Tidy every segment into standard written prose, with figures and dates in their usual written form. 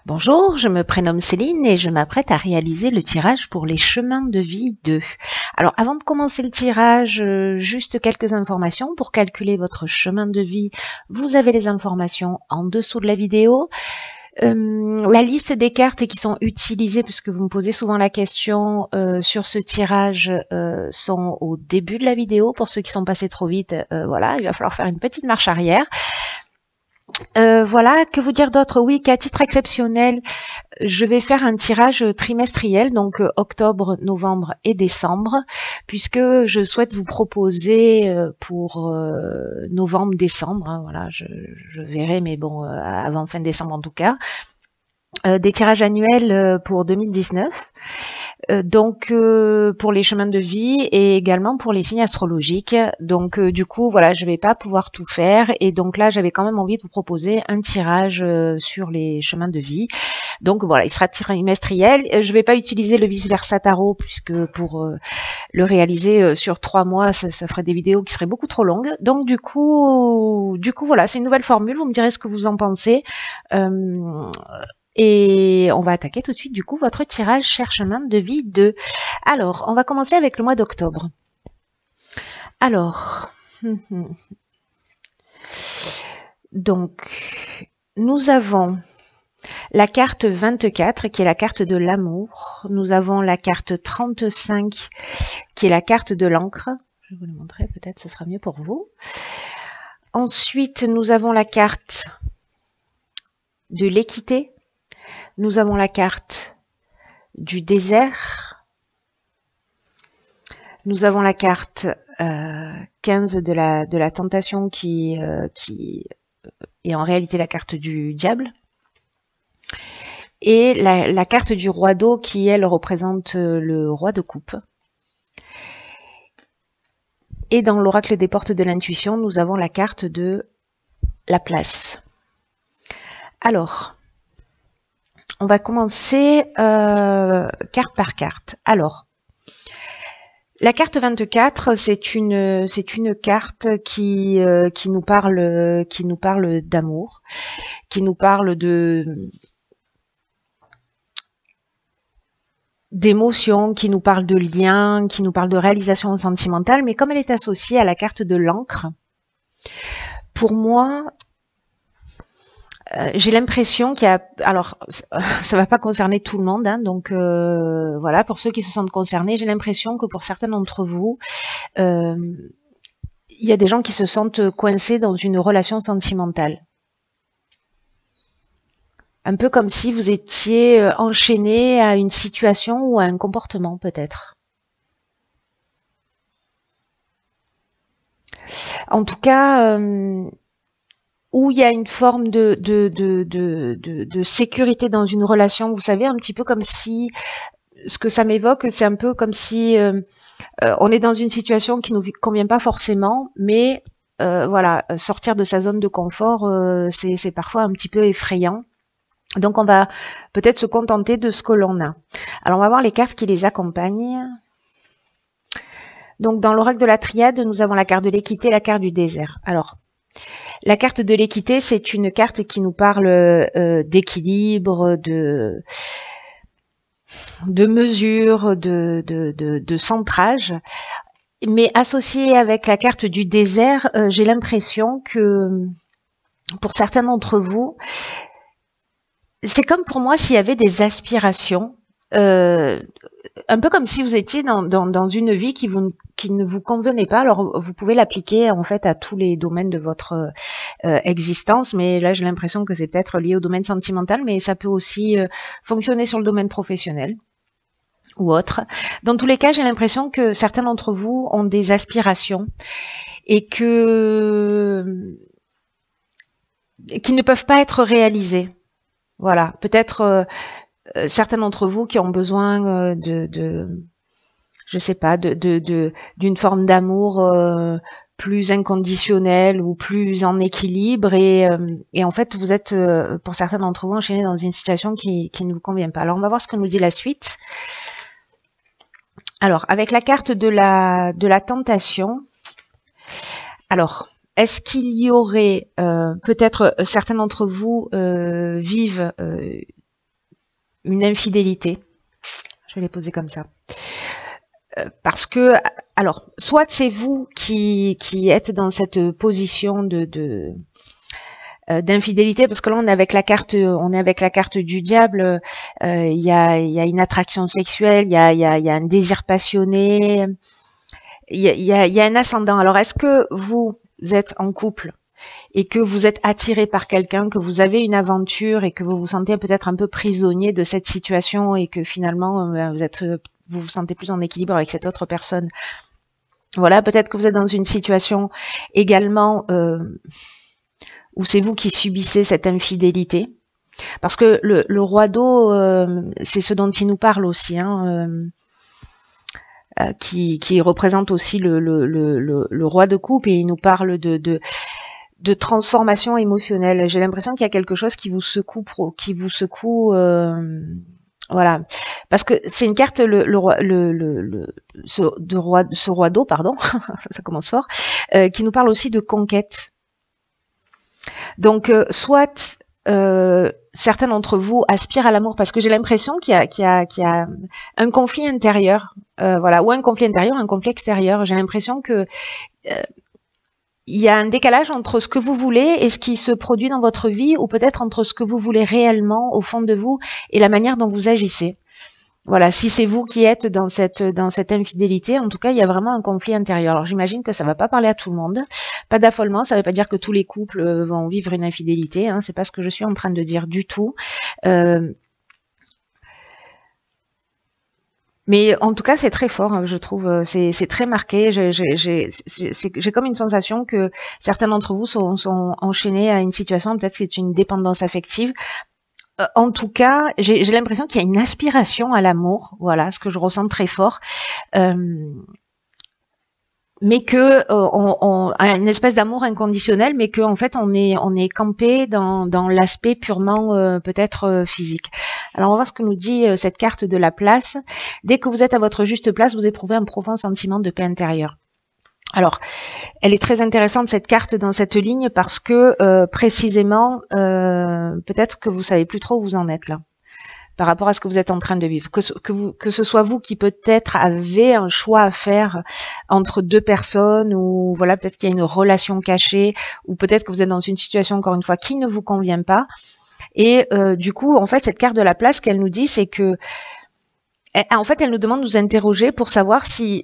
Bonjour, je me prénomme Céline et je m'apprête à réaliser le tirage pour les chemins de vie 2. Alors avant de commencer le tirage, juste quelques informations. Pour calculer votre chemin de vie, vous avez les informations en dessous de la vidéo. La liste des cartes qui sont utilisées, puisque vous me posez souvent la question sur ce tirage, sont au début de la vidéo. Pour ceux qui sont passés trop vite, voilà, il va falloir faire une petite marche arrière. Voilà, que vous dire d'autre? Oui, qu'à titre exceptionnel, je vais faire un tirage trimestriel, donc octobre, novembre et décembre, puisque je souhaite vous proposer pour novembre-décembre, hein, voilà, je verrai, mais bon, avant fin décembre en tout cas, des tirages annuels pour 2019. Donc pour les chemins de vie et également pour les signes astrologiques. Donc du coup voilà, je vais pas pouvoir tout faire et donc là j'avais quand même envie de vous proposer un tirage sur les chemins de vie. Donc voilà, il sera trimestriel. Je vais pas utiliser le vice versa tarot puisque pour le réaliser sur 3 mois, ça ferait des vidéos qui seraient beaucoup trop longues. Donc du coup voilà, c'est une nouvelle formule. Vous me direz ce que vous en pensez. Et on va attaquer tout de suite du coup votre tirage cher chemin de vie 2. Alors, on va commencer avec le mois d'octobre. Alors, donc, nous avons la carte 24 qui est la carte de l'amour. Nous avons la carte 35 qui est la carte de l'encre. Je vais vous le montrer, peut-être ce sera mieux pour vous. Ensuite, nous avons la carte de l'équité. Nous avons la carte du désert. Nous avons la carte 15 de la tentation qui est en réalité la carte du diable. Et la carte du roi d'eau qui, elle, représente le roi de coupe. Et dans l'oracle des portes de l'intuition, nous avons la carte de la place. Alors, on va commencer carte par carte. Alors, la carte 24, c'est une carte qui nous parle d'amour, qui nous parle d'émotions, qui nous parle de liens, qui nous parle de réalisation sentimentale, mais comme elle est associée à la carte de l'encre, pour moi, j'ai l'impression qu'il y a, alors ça va pas concerner tout le monde, hein, donc voilà, pour ceux qui se sentent concernés, j'ai l'impression que pour certains d'entre vous, il y a des gens qui se sentent coincés dans une relation sentimentale. Un peu comme si vous étiez enchaîné à une situation ou à un comportement peut-être. En tout cas, où il y a une forme de sécurité dans une relation, vous savez, un petit peu comme si, ce que ça m'évoque, c'est un peu comme si on est dans une situation qui ne nous convient pas forcément, mais voilà, sortir de sa zone de confort, c'est parfois un petit peu effrayant. Donc on va peut-être se contenter de ce que l'on a. Alors on va voir les cartes qui les accompagnent. Donc dans l'oracle de la triade, nous avons la carte de l'équité et la carte du désert. Alors, la carte de l'équité, c'est une carte qui nous parle d'équilibre, de mesure, de centrage. Mais associée avec la carte du désert, j'ai l'impression que pour certains d'entre vous, c'est comme pour moi s'il y avait des aspirations, un peu comme si vous étiez dans une vie qui ne vous convenait pas. Alors vous pouvez l'appliquer en fait à tous les domaines de votre existence, mais là j'ai l'impression que c'est peut-être lié au domaine sentimental, mais ça peut aussi fonctionner sur le domaine professionnel ou autre. Dans tous les cas, j'ai l'impression que certains d'entre vous ont des aspirations et qui ne peuvent pas être réalisées. Voilà, peut-être certains d'entre vous qui ont besoin je sais pas, d'une forme d'amour plus inconditionnelle ou plus en équilibre et en fait vous êtes pour certains d'entre vous enchaînés dans une situation qui ne vous convient pas. Alors on va voir ce que nous dit la suite. Alors avec la carte de la tentation, alors est-ce qu'il y aurait peut-être certains d'entre vous vivent une infidélité. Je vais les poser comme ça. Parce que, alors, soit c'est vous qui êtes dans cette position d'infidélité, parce que là on est avec la carte du diable. Il y a une attraction sexuelle, il y a un désir passionné, il y a un ascendant. Alors est-ce que vous êtes en couple et que vous êtes attiré par quelqu'un, que vous avez une aventure et que vous vous sentez peut-être un peu prisonnier de cette situation et que finalement vous vous sentez plus en équilibre avec cette autre personne. Voilà, peut-être que vous êtes dans une situation également où c'est vous qui subissez cette infidélité. Parce que le roi d'eau, c'est ce dont il nous parle aussi, hein, qui représente aussi le roi de coupe, et il nous parle de transformation émotionnelle. J'ai l'impression qu'il y a quelque chose qui vous secoue, voilà, parce que c'est une carte ce roi d'eau, pardon, ça commence fort, qui nous parle aussi de conquête. Donc soit certains d'entre vous aspirent à l'amour, parce que j'ai l'impression qu'il y a un conflit intérieur, voilà, ou un conflit intérieur, un conflit extérieur. J'ai l'impression que il y a un décalage entre ce que vous voulez et ce qui se produit dans votre vie, ou peut-être entre ce que vous voulez réellement au fond de vous et la manière dont vous agissez. Voilà, si c'est vous qui êtes dans cette infidélité, en tout cas, il y a vraiment un conflit intérieur. Alors j'imagine que ça va pas parler à tout le monde. Pas d'affolement, ça ne veut pas dire que tous les couples vont vivre une infidélité, hein, c'est pas ce que je suis en train de dire du tout. Mais en tout cas, c'est très fort, je trouve. C'est très marqué. J'ai comme une sensation que certains d'entre vous sont enchaînés à une situation, peut-être c'est une dépendance affective. En tout cas, j'ai l'impression qu'il y a une aspiration à l'amour, voilà, ce que je ressens très fort, mais que on a une espèce d'amour inconditionnel, mais qu'en fait on est campé dans l'aspect purement peut-être physique. Alors on va voir ce que nous dit cette carte de la place. Dès que vous êtes à votre juste place, vous éprouvez un profond sentiment de paix intérieure. Alors, elle est très intéressante cette carte dans cette ligne parce que précisément, peut-être que vous savez plus trop où vous en êtes là, par rapport à ce que vous êtes en train de vivre. Que ce soit vous qui peut-être avez un choix à faire entre deux personnes, ou voilà, peut-être qu'il y a une relation cachée, ou peut-être que vous êtes dans une situation, encore une fois, qui ne vous convient pas. Et du coup, en fait, cette carte de la place, qu'elle nous dit, c'est que en fait, elle nous demande de nous interroger pour savoir si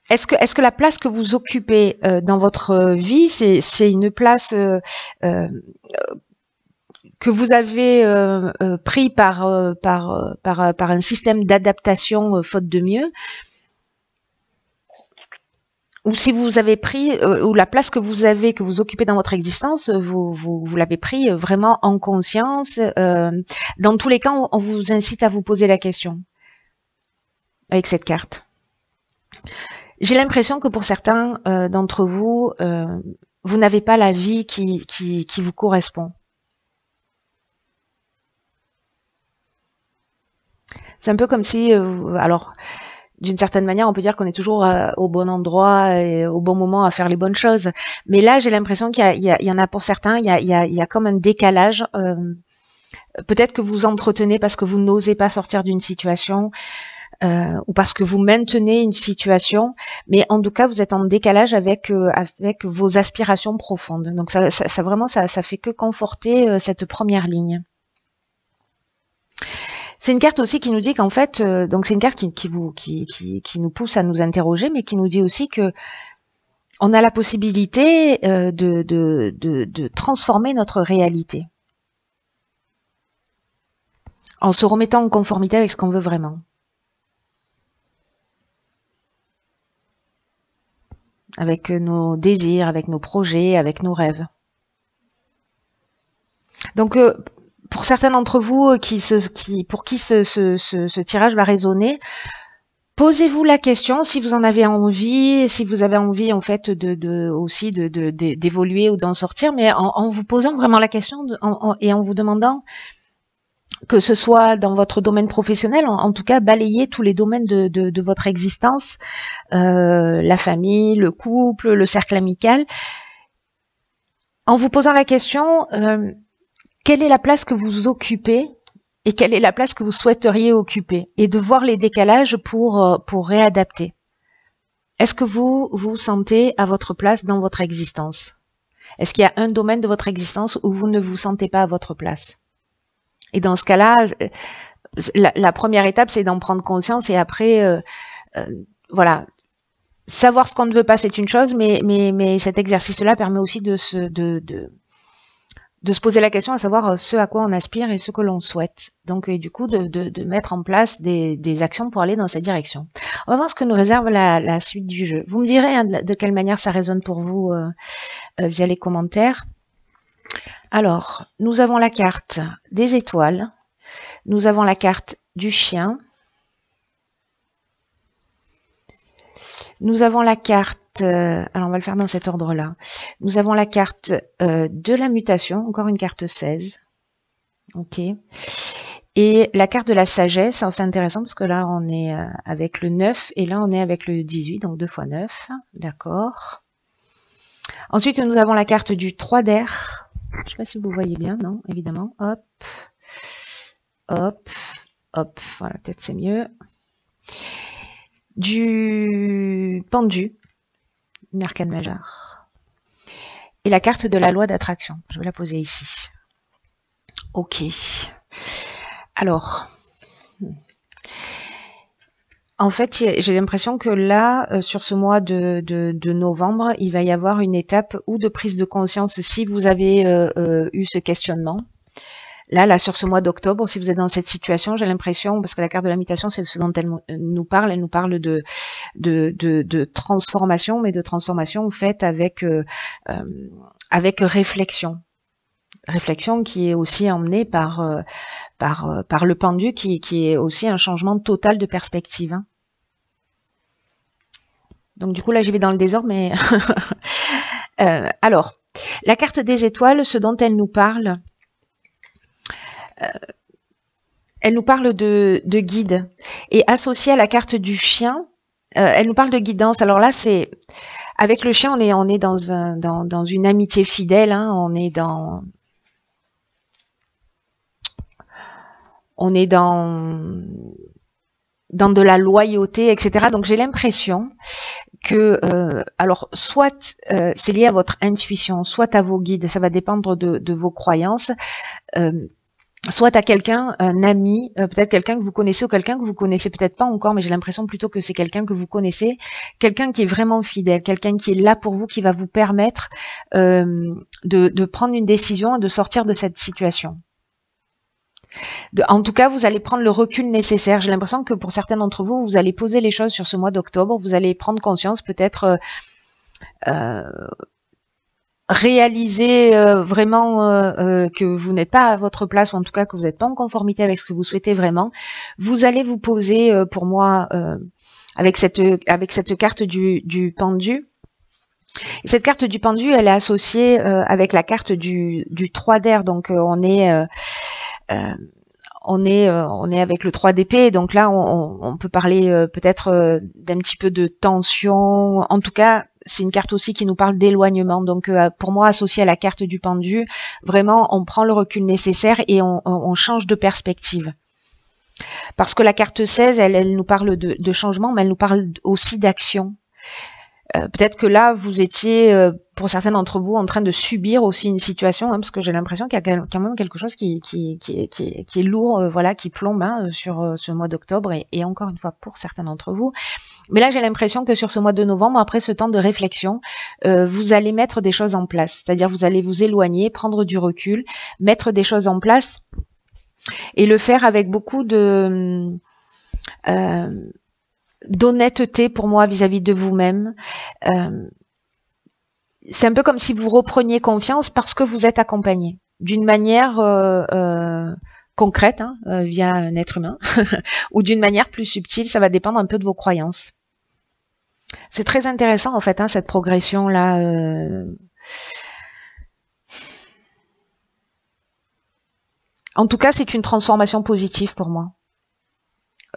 est-ce que la place que vous occupez dans votre vie, c'est une place que vous avez pris par un système d'adaptation faute de mieux, ou si vous avez pris, ou la place que vous occupez dans votre existence, vous l'avez pris vraiment en conscience. Dans tous les cas, on vous incite à vous poser la question avec cette carte. J'ai l'impression que pour certains d'entre vous, vous n'avez pas la vie qui vous correspond. C'est un peu comme si, alors, d'une certaine manière, on peut dire qu'on est toujours au bon endroit et au bon moment à faire les bonnes choses. Mais là, j'ai l'impression qu'il y en a pour certains, il y a comme un décalage. Peut-être que vous entretenez parce que vous n'osez pas sortir d'une situation, ou parce que vous maintenez une situation, mais en tout cas vous êtes en décalage avec vos aspirations profondes. Donc ça vraiment ça fait que conforter cette première ligne. C'est une carte aussi qui nous dit qu'en fait, donc c'est une carte qui nous pousse à nous interroger, mais qui nous dit aussi que on a la possibilité de transformer notre réalité en se remettant en conformité avec ce qu'on veut vraiment. Avec nos désirs, avec nos projets, avec nos rêves. Donc, pour certains d'entre vous pour qui ce tirage va résonner, posez-vous la question si vous en avez envie, si vous avez envie en fait aussi d'évoluer ou d'en sortir, mais en vous posant vraiment la question et en vous demandant, que ce soit dans votre domaine professionnel, en tout cas balayer tous les domaines de votre existence, la famille, le couple, le cercle amical, en vous posant la question, quelle est la place que vous occupez et quelle est la place que vous souhaiteriez occuper, et de voir les décalages pour réadapter. Est-ce que vous vous sentez à votre place dans votre existence? Est-ce qu'il y a un domaine de votre existence où vous ne vous sentez pas à votre place? Et dans ce cas-là, la première étape, c'est d'en prendre conscience, et après, voilà, savoir ce qu'on ne veut pas, c'est une chose, mais cet exercice-là permet aussi de se poser la question, à savoir ce à quoi on aspire et ce que l'on souhaite. Donc, du coup, de mettre en place des actions pour aller dans cette direction. On va voir ce que nous réserve la suite du jeu. Vous me direz hein, de quelle manière ça résonne pour vous via les commentaires. Alors, nous avons la carte des étoiles. Nous avons la carte du chien. Nous avons la carte, alors on va le faire dans cet ordre-là. Nous avons la carte de la mutation, encore une carte 16. Ok. Et la carte de la sagesse, c'est intéressant parce que là on est avec le 9 et là on est avec le 18, donc 2 x 9. D'accord. Ensuite nous avons la carte du 3 d'air. Je ne sais pas si vous voyez bien, non, évidemment. Hop, hop, hop, voilà, peut-être c'est mieux. Du pendu, une arcane majeure. Et la carte de la loi d'attraction. Je vais la poser ici. Ok. Alors, en fait, j'ai l'impression que là, sur ce mois de novembre, il va y avoir une étape ou de prise de conscience si vous avez eu ce questionnement. Là, sur ce mois d'octobre, si vous êtes dans cette situation, j'ai l'impression, parce que la carte de la mutation, c'est ce dont elle nous parle de transformation, mais de transformation faite avec réflexion. Réflexion qui est aussi emmenée par le pendu, qui est aussi un changement total de perspective. Hein. Donc du coup, là, j'y vais dans le désordre, mais... alors, la carte des étoiles, ce dont elle nous parle... elle nous parle de guide, et associée à la carte du chien, elle nous parle de guidance. Alors là, c'est avec le chien, on est dans une amitié fidèle, hein, on est dans de la loyauté, etc. Donc j'ai l'impression que, alors soit c'est lié à votre intuition, soit à vos guides, ça va dépendre de vos croyances. Soit à quelqu'un, un ami, peut-être quelqu'un que vous connaissez ou quelqu'un que vous connaissez peut-être pas encore, mais j'ai l'impression plutôt que c'est quelqu'un que vous connaissez, quelqu'un qui est vraiment fidèle, quelqu'un qui est là pour vous, qui va vous permettre de prendre une décision et de sortir de cette situation. En tout cas, vous allez prendre le recul nécessaire. J'ai l'impression que pour certains d'entre vous, vous allez poser les choses sur ce mois d'octobre, vous allez prendre conscience peut-être... réaliser vraiment que vous n'êtes pas à votre place, ou en tout cas que vous n'êtes pas en conformité avec ce que vous souhaitez vraiment, vous allez vous poser, pour moi, avec cette carte du pendu. Et cette carte du pendu, elle est associée avec la carte du 3 d'air, donc on est avec le 3 d'épée, donc là on peut parler peut-être d'un petit peu de tension, en tout cas c'est une carte aussi qui nous parle d'éloignement, donc pour moi associée à la carte du pendu, vraiment on prend le recul nécessaire et on change de perspective. Parce que la carte 16, elle nous parle de changement, mais elle nous parle aussi d'action. Peut-être que là, vous étiez, pour certains d'entre vous, en train de subir aussi une situation, hein, parce que j'ai l'impression qu'il y a quand même quelque chose qui est lourd, voilà, qui plombe hein, sur ce mois d'octobre, et encore une fois, pour certains d'entre vous. Mais là, j'ai l'impression que sur ce mois de novembre, après ce temps de réflexion, vous allez mettre des choses en place. C'est-à-dire, vous allez vous éloigner, prendre du recul, mettre des choses en place, et le faire avec beaucoup d'honnêteté pour moi vis-à-vis de vous-même. C'est un peu comme si vous repreniez confiance parce que vous êtes accompagné d'une manière concrète, hein, via un être humain, ou d'une manière plus subtile, ça va dépendre un peu de vos croyances. C'est très intéressant en fait, hein, cette progression-là. En tout cas, c'est une transformation positive pour moi.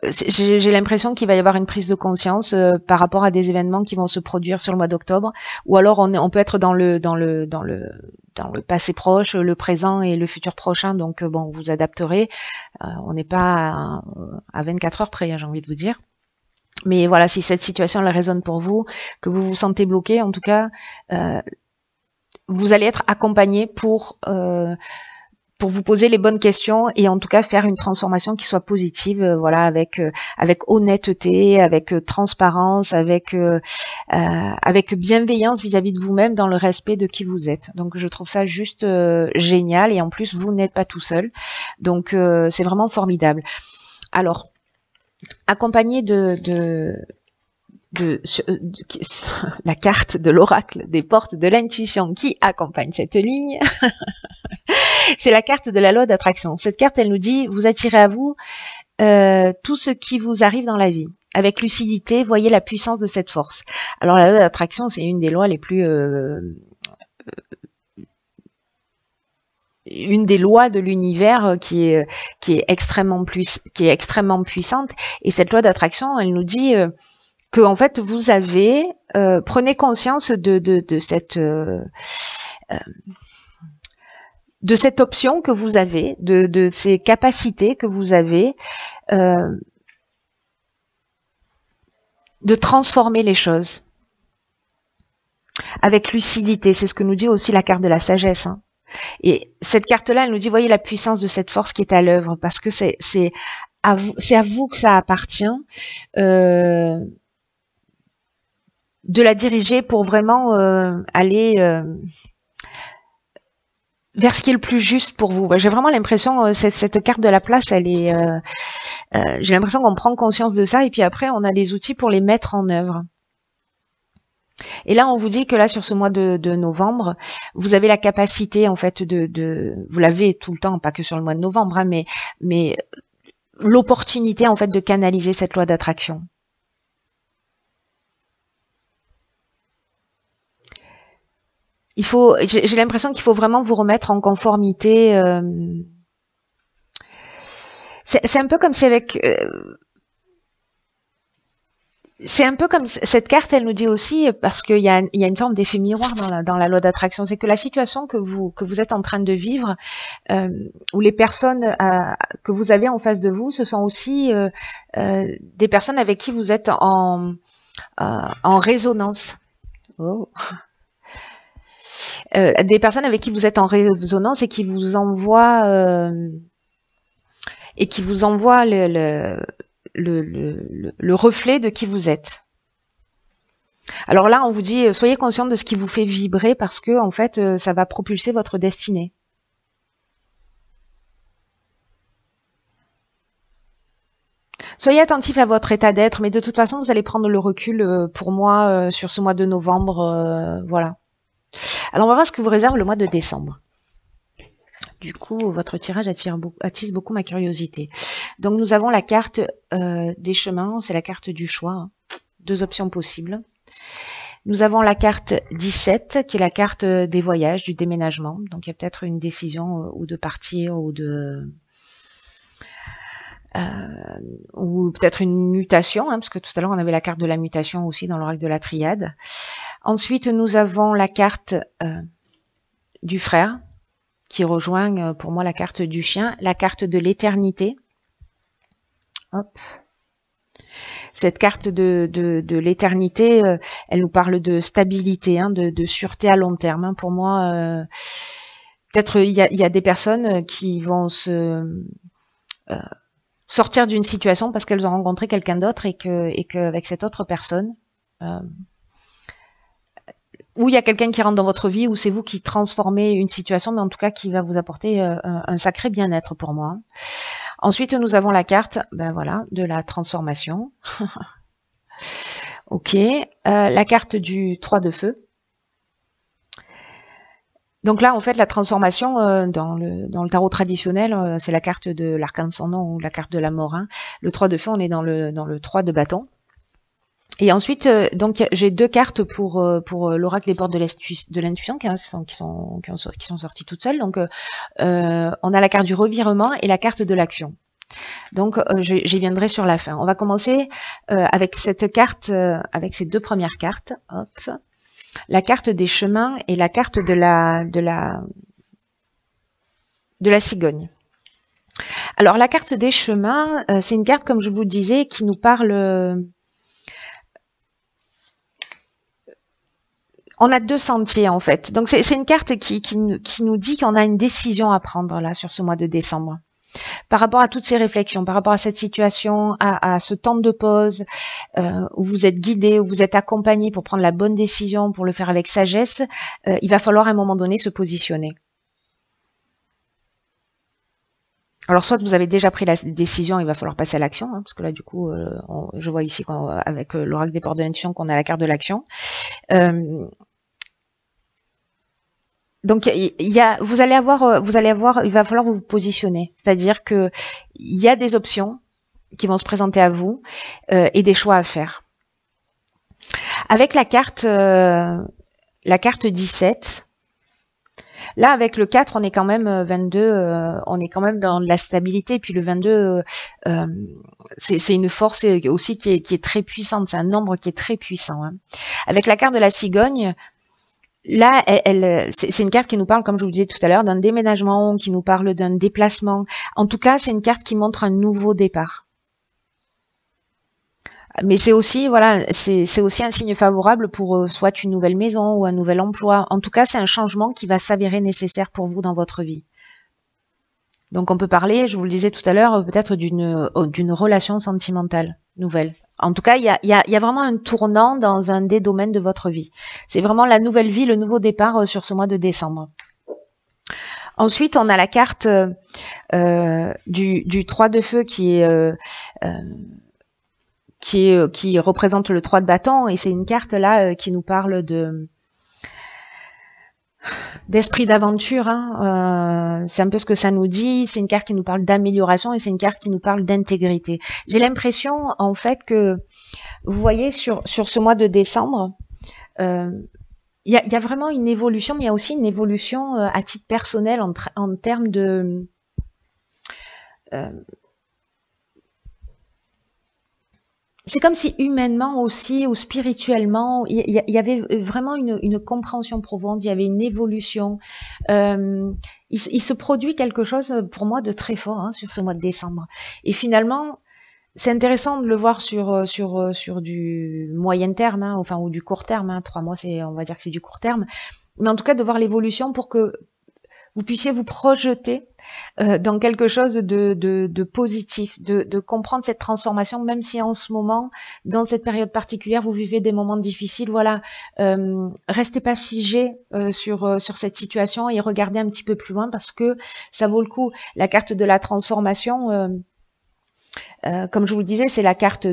j'ai l'impression qu'il va y avoir une prise de conscience par rapport à des événements qui vont se produire sur le mois d'octobre, ou alors on peut être dans le passé proche, le présent et le futur prochain. Donc bon, vous adapterez. On n'est pas à 24 heures près, hein, j'ai envie de vous dire. Mais voilà, si cette situation elle résonne pour vous, que vous vous sentez bloqué, en tout cas, vous allez être accompagné pour vous poser les bonnes questions et en tout cas faire une transformation qui soit positive, voilà, avec honnêteté, avec transparence, avec bienveillance vis-à-vis de vous-même, dans le respect de qui vous êtes. Donc je trouve ça juste génial, et en plus vous n'êtes pas tout seul, donc c'est vraiment formidable. Alors, accompagné de la carte de l'oracle des portes de l'intuition qui accompagne cette ligne, c'est la carte de la loi d'attraction. Cette carte, elle nous dit, vous attirez à vous tout ce qui vous arrive dans la vie. Avec lucidité, voyez la puissance de cette force. Alors la loi d'attraction, c'est une des lois les plus... une des lois de l'univers qui est extrêmement puissante. Et cette loi d'attraction, elle nous dit que en fait vous avez, prenez conscience de cette option que vous avez, de ces capacités que vous avez de transformer les choses avec lucidité. C'est ce que nous dit aussi la carte de la sagesse, hein. Et cette carte-là, elle nous dit, voyez la puissance de cette force qui est à l'œuvre, parce que c'est à vous que ça appartient de la diriger pour vraiment aller vers ce qui est le plus juste pour vous. J'ai vraiment l'impression, cette carte de la place, elle est, j'ai l'impression qu'on prend conscience de ça, et puis après, on a des outils pour les mettre en œuvre. Et là, on vous dit que là, sur ce mois de novembre, vous avez la capacité, en fait, vous l'avez tout le temps, pas que sur le mois de novembre, hein, mais l'opportunité, en fait, de canaliser cette loi d'attraction. J'ai l'impression qu'il faut vraiment vous remettre en conformité. C'est un peu comme si avec... c'est un peu comme cette carte, elle nous dit aussi, parce qu'il y a une forme d'effet miroir dans la loi d'attraction, c'est que la situation que vous êtes en train de vivre, ou les personnes que vous avez en face de vous, ce sont aussi des personnes avec qui vous êtes en résonance. Oh. Des personnes avec qui vous êtes en résonance et qui vous envoient le reflet de qui vous êtes. Alors là, on vous dit, soyez conscient de ce qui vous fait vibrer, parce que en fait, ça va propulser votre destinée. Soyez attentif à votre état d'être, mais de toute façon, vous allez prendre le recul pour moi sur ce mois de novembre. Voilà. Alors, on va voir ce que vous réserve le mois de décembre. Du coup, votre tirage attise beaucoup ma curiosité. Donc, nous avons la carte des chemins, c'est la carte du choix. Hein. 2 options possibles. Nous avons la carte 17, qui est la carte des voyages, du déménagement. Donc, il y a peut-être une décision ou de partir ou peut-être une mutation, hein, parce que tout à l'heure, on avait la carte de la mutation aussi dans l'oracle de la triade. Ensuite, nous avons la carte du frère, qui rejoint pour moi la carte du chien, la carte de l'éternité. Hop. Cette carte de l'éternité, elle nous parle de stabilité, hein, de sûreté à long terme. Hein. Pour moi, peut-être il y a des personnes qui vont sortir d'une situation parce qu'elles ont rencontré quelqu'un d'autre et qu'avec cette autre personne, ou il y a quelqu'un qui rentre dans votre vie, ou c'est vous qui transformez une situation, mais en tout cas qui va vous apporter un sacré bien-être pour moi. Ensuite, nous avons la carte, ben voilà, de la transformation. Ok, la carte du 3 de feu. Donc là, en fait, la transformation dans le tarot traditionnel, c'est la carte de l'arcane sans nom ou la carte de la mort. Hein. Le 3 de feu, on est dans le 3 de bâton. Et ensuite, donc j'ai 2 cartes pour l'oracle des portes de l'intuition qui sont sorties toutes seules. Donc, on a la carte du revirement et la carte de l'action. Donc, j'y viendrai sur la fin. On va commencer avec cette carte, avec ces deux premières cartes. Hop. La carte des chemins et la carte de la cigogne. Alors, la carte des chemins, c'est une carte, comme je vous le disais, qui nous parle... on a deux sentiers, en fait. Donc, c'est une carte qui nous dit qu'on a une décision à prendre, là, sur ce mois de décembre. Par rapport à toutes ces réflexions, par rapport à cette situation, à ce temps de pause, où vous êtes guidé, où vous êtes accompagné pour prendre la bonne décision, pour le faire avec sagesse, il va falloir à un moment donné se positionner. Alors, soit vous avez déjà pris la décision, il va falloir passer à l'action, hein, parce que là, du coup, je vois ici avec l'oracle des portes de l'intuition qu'on a la carte de l'action. Donc, vous allez avoir, il va falloir vous positionner. C'est-à-dire que il y a des options qui vont se présenter à vous et des choix à faire. Avec la carte 17. Là, avec le 4, on est quand même 22, on est quand même dans de la stabilité. Puis le 22, c'est une force aussi qui est très puissante. C'est un nombre qui est très puissant. Hein. Avec la carte de la cigogne, là, c'est une carte qui nous parle, comme je vous le disais tout à l'heure, d'un déménagement, qui nous parle d'un déplacement. En tout cas, c'est une carte qui montre un nouveau départ. Mais c'est aussi, voilà, c'est aussi un signe favorable pour soit une nouvelle maison ou un nouvel emploi. En tout cas, c'est un changement qui va s'avérer nécessaire pour vous dans votre vie. Donc, on peut parler, je vous le disais tout à l'heure, peut-être d'une relation sentimentale nouvelle. En tout cas, il y a vraiment un tournant dans un des domaines de votre vie. C'est vraiment la nouvelle vie, le nouveau départ sur ce mois de décembre. Ensuite, on a la carte du 3 de feu qui représente le 3 de bâton, et c'est une carte là qui nous parle d'esprit d'aventure. Hein. C'est un peu ce que ça nous dit. C'est une carte qui nous parle d'amélioration et c'est une carte qui nous parle d'intégrité. J'ai l'impression en fait que vous voyez sur ce mois de décembre, il y a vraiment une évolution, mais il y a aussi une évolution à titre personnel en termes de c'est comme si humainement aussi ou spirituellement, il y avait vraiment une compréhension profonde, il y avait une évolution. Il se produit quelque chose pour moi de très fort sur ce mois de décembre. Et finalement, c'est intéressant de le voir sur du moyen terme, hein, enfin ou du court terme. Hein. 3 mois, on va dire que c'est du court terme. Mais en tout cas, de voir l'évolution pour que vous puissiez vous projeter dans quelque chose de positif, de comprendre cette transformation, même si en ce moment, dans cette période particulière, vous vivez des moments difficiles. Voilà, restez pas figé sur cette situation et regardez un petit peu plus loin parce que ça vaut le coup. La carte de la transformation, comme je vous le disais, c'est la carte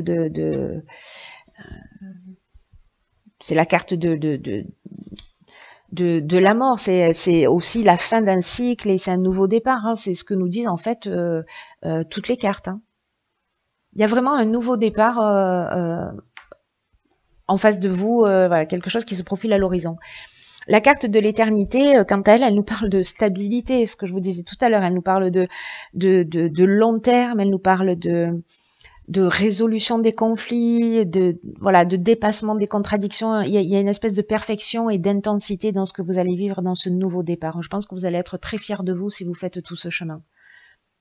c'est la carte de la mort, c'est aussi la fin d'un cycle et c'est un nouveau départ. Hein. C'est ce que nous disent en fait toutes les cartes. Hein. Il y a vraiment un nouveau départ en face de vous, voilà, quelque chose qui se profile à l'horizon. La carte de l'éternité, quant à elle, elle nous parle de stabilité, ce que je vous disais tout à l'heure. Elle nous parle de long terme, elle nous parle de résolution des conflits, de dépassement des contradictions. Il y a une espèce de perfection et d'intensité dans ce que vous allez vivre dans ce nouveau départ. Je pense que vous allez être très fiers de vous si vous faites tout ce chemin.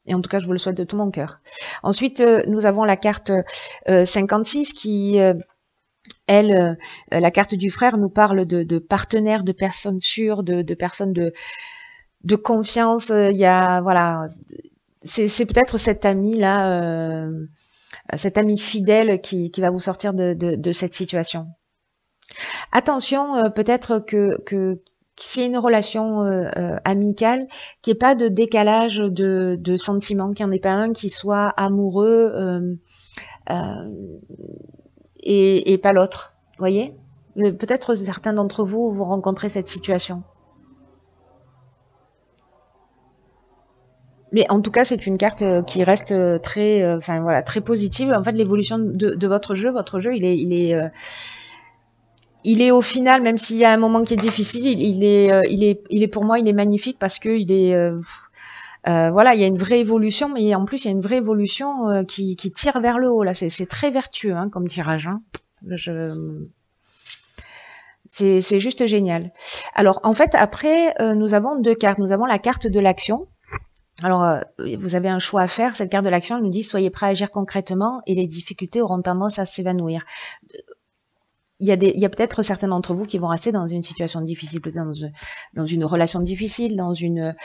Et en tout cas, je vous le souhaite de tout mon cœur. Ensuite, nous avons la carte 56 qui, la carte du frère nous parle de partenaires, de personnes sûres, de personnes de confiance. Il y a, voilà, c'est peut-être cet ami-là, cet ami fidèle qui va vous sortir de cette situation. Attention, peut-être que s'il y a une relation amicale, qu'il n'y ait pas de décalage de sentiments, qu'il n'y en ait pas un qui soit amoureux et pas l'autre. Vous voyez ? Peut-être certains d'entre vous vont rencontrer cette situation. Mais en tout cas, c'est une carte qui reste très, très positive. En fait, l'évolution de votre jeu, il est au final, même s'il y a un moment qui est difficile, il est pour moi, il est magnifique parce que il est Voilà, il y a une vraie évolution, mais en plus, il y a une vraie évolution qui tire vers le haut. Là, c'est très vertueux hein, comme tirage. Hein. C'est juste génial. Alors, en fait, après, nous avons deux cartes. Nous avons la carte de l'action. Alors, vous avez un choix à faire. Cette carte de l'action, elle nous dit « Soyez prêts à agir concrètement et les difficultés auront tendance à s'évanouir ». Il y a peut-être certains d'entre vous qui vont rester dans une situation difficile, peut-être dans une relation difficile, dans une...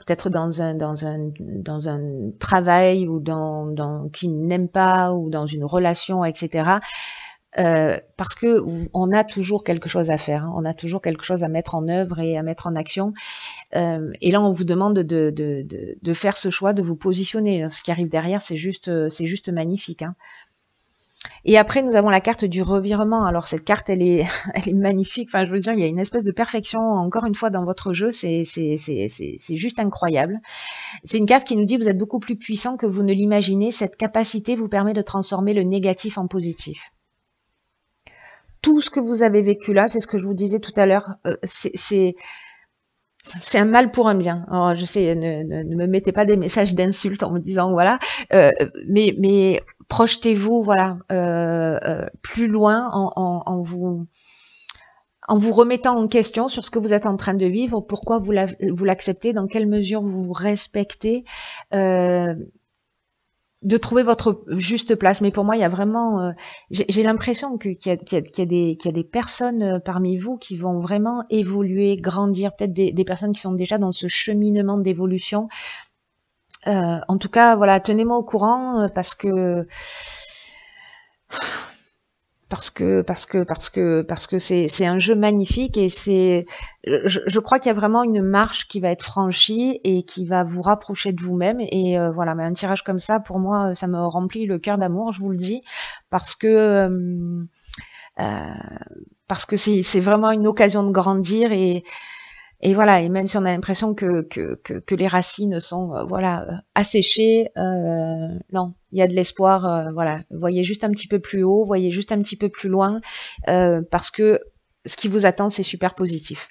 peut-être dans un travail ou qu'ils n'aiment pas ou dans une relation, etc. Parce que on a toujours quelque chose à faire, hein, on a toujours quelque chose à mettre en œuvre et à mettre en action. Et là, on vous demande de faire ce choix, de vous positionner. Ce qui arrive derrière, c'est juste magnifique. Hein. Et après, nous avons la carte du revirement. Alors, cette carte, elle est magnifique. Enfin, je veux dire, il y a une espèce de perfection, encore une fois, dans votre jeu. C'est juste incroyable. C'est une carte qui nous dit que vous êtes beaucoup plus puissant que vous ne l'imaginez. Cette capacité vous permet de transformer le négatif en positif. Tout ce que vous avez vécu là, c'est ce que je vous disais tout à l'heure, c'est un mal pour un bien. Alors, je sais, ne me mettez pas des messages d'insultes en me disant, voilà, mais projetez-vous, voilà, plus loin en vous remettant en question sur ce que vous êtes en train de vivre, pourquoi vous l'acceptez, dans quelle mesure vous vous respectez, de trouver votre juste place. Mais pour moi, il y a vraiment... j'ai l'impression qu'il y a des personnes parmi vous qui vont vraiment évoluer, grandir, peut-être des personnes qui sont déjà dans ce cheminement d'évolution. En tout cas, voilà, tenez-moi au courant parce que c'est un jeu magnifique et je crois qu'il y a vraiment une marche qui va être franchie et qui va vous rapprocher de vous-même et voilà, mais un tirage comme ça pour moi ça me remplit le cœur d'amour, je vous le dis, parce que c'est vraiment une occasion de grandir et voilà, et même si on a l'impression que les racines sont voilà asséchées, non, il y a de l'espoir. Voilà, voyez juste un petit peu plus haut, voyez juste un petit peu plus loin, parce que ce qui vous attend, c'est super positif.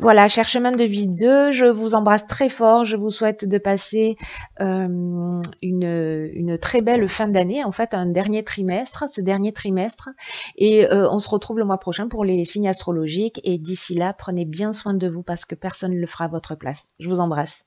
Voilà, cher chemin de vie 2, je vous embrasse très fort. Je vous souhaite de passer une très belle fin d'année, en fait, ce dernier trimestre. Et on se retrouve le mois prochain pour les signes astrologiques. Et d'ici là, prenez bien soin de vous parce que personne ne le fera à votre place. Je vous embrasse.